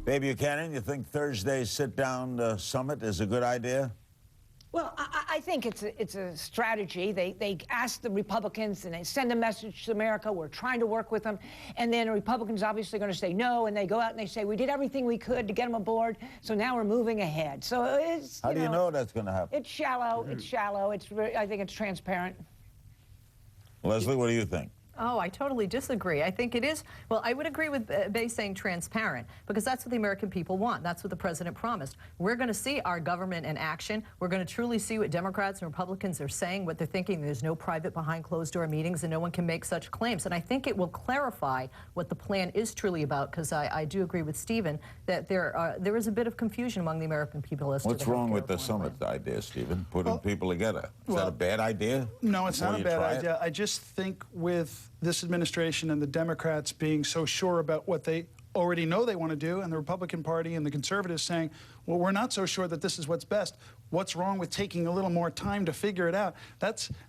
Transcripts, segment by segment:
Babe Buchanan, you think Thursday's sit-down summit is a good idea? Well, I think it's a strategy. They ask the Republicans and they send a message to America. We're trying to work with them. And then the Republicans obviously going to say no. And they go out and they say, we did everything we could to get them aboard. So now we're moving ahead. So it's, How do you know that's going to happen? It's shallow. It's shallow. I think it's transparent. Leslie, what do you think? Oh, I totally disagree. I think it is, well, I would agree with Bay saying transparent, because that's what the American people want. That's what the president promised. We're going to see our government in action. We're going to truly see what Democrats and Republicans are saying, what they're thinking. There's no private behind closed door meetings, and no one can make such claims. And I think it will clarify what the plan is truly about, because I do agree with Stephen that there is a bit of confusion among the American people as to what's wrong with the summit idea, Stephen? Putting people together. Is that a bad idea? No, it's not a bad idea. I just think with this administration and the Democrats being so sure about what they already know they want to do, and the Republican Party and the conservatives saying, well, we're not so sure that this is what's best. What's wrong with taking a little more time to figure it out?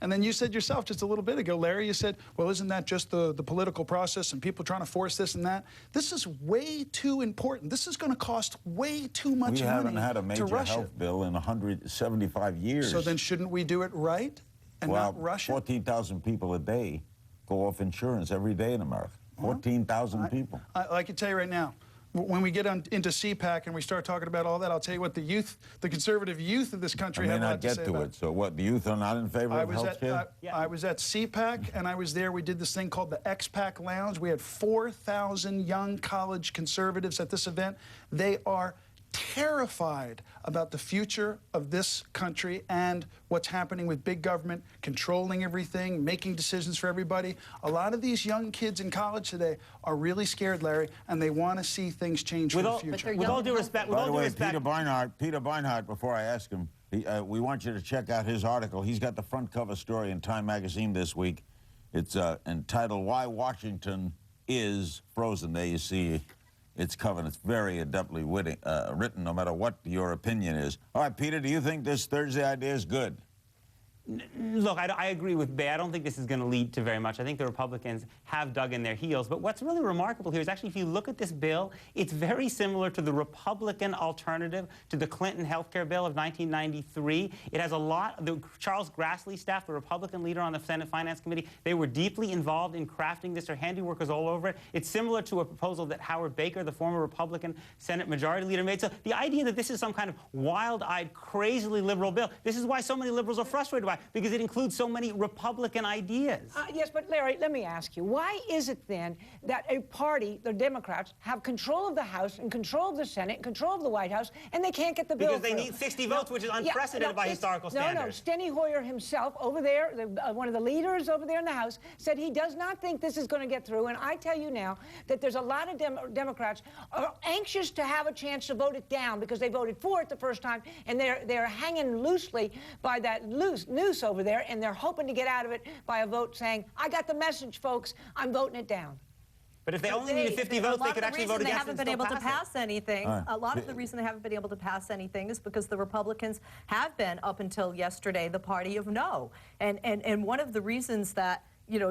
And then you said yourself just a little bit ago, Larry, you said, well, isn't that just the political process and people trying to force this and that? This is way too important. This is going to cost way too much money to Russia. We haven't had a major health bill in 175 years. So then shouldn't we do it right and not rush it? 14,000 people a day go off insurance every day in America. 14,000 people. I can tell you right now, when we get into CPAC and we start talking about all that, I'll tell you what the conservative youth of this country have a lot to say about it. I may not get to it. So what, the youth are not in favor of health care? I was at CPAC, and I was there. We did this thing called the XPAC Lounge. We had 4,000 young college conservatives at this event. They are terrified about the future of this country and what's happening with big government, controlling everything, making decisions for everybody. A lot of these young kids in college today are really scared, Larry, and they want to see things change for the future. With all due respect, By the way, Peter Beinart, before I ask him, we want you to check out his article. He's got the front cover story in Time magazine this week. It's entitled "Why Washington is Frozen." There you see its cover. It's very adeptly written, no matter what your opinion is. All right, Peter, do you think this Thursday idea is good? Look, I agree with Bay. I don't think this is going to lead to very much. I think the Republicans have dug in their heels. But what's really remarkable here is actually, if you look at this bill, it's very similar to the Republican alternative to the Clinton health care bill of 1993. It has a lot. The Charles Grassley staff, the Republican leader on the Senate Finance Committee, they were deeply involved in crafting this. Their handiwork is all over it. It's similar to a proposal that Howard Baker, the former Republican Senate Majority Leader, made. So the idea that this is some kind of wild-eyed, crazily liberal bill, this is why so many liberals are frustrated by it, because it includes so many Republican ideas. Yes, but Larry, let me ask you, why is it then that a party, the Democrats, have control of the House and control of the Senate and control of the White House, and they can't get the bill Because they need 60 votes, which is unprecedented by historical standards. No, Steny Hoyer himself over there, one of the leaders over there in the House, said he does not think this is going to get through, and I tell you now that there's a lot of Democrats are anxious to have a chance to vote it down because they voted for it the first time, and they're hanging loosely by that noose over there, and they're hoping to get out of it by a vote saying, I got the message, folks, I'm voting it down. But if they only needed 50 votes, they could actually vote against it. They haven't been able to pass anything. A lot of the reason they haven't been able to pass anything is because the Republicans have been, up until yesterday, the party of no. And one of the reasons that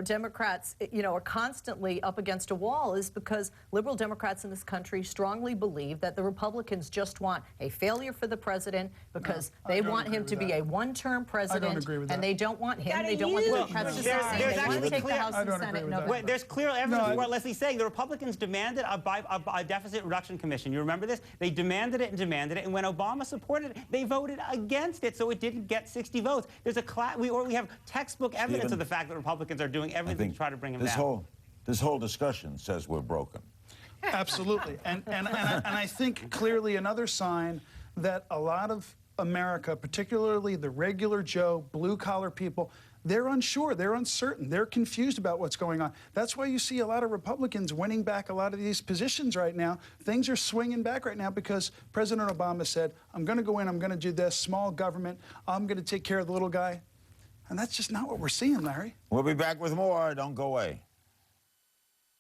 Democrats, are constantly up against a wall is because liberal Democrats in this country strongly believe that the Republicans just want a failure for the president because they want him to be a one-term president. I don't agree with that. And they don't want him. They don't want the Democrats to succeed. They want to take the House and Senate in November. There's clear evidence of what Leslie's saying. The Republicans demanded a deficit reduction commission. You remember this? They demanded it and demanded it, and when Obama supported it, they voted against it, so it didn't get 60 votes. There's we have textbook evidence of the fact that Republicans are doing everything to try to bring him down. This whole discussion says we're broken. Absolutely. And I think clearly another sign that a lot of America, particularly the regular Joe, blue-collar people, they're unsure, they're uncertain, they're confused about what's going on. That's why you see a lot of Republicans winning back a lot of these positions right now. Things are swinging back right now because President Obama said, I'm going to go in, I'm going to do this, small government, I'm going to take care of the little guy. And that's just not what we're seeing, Larry. We'll be back with more. Don't go away.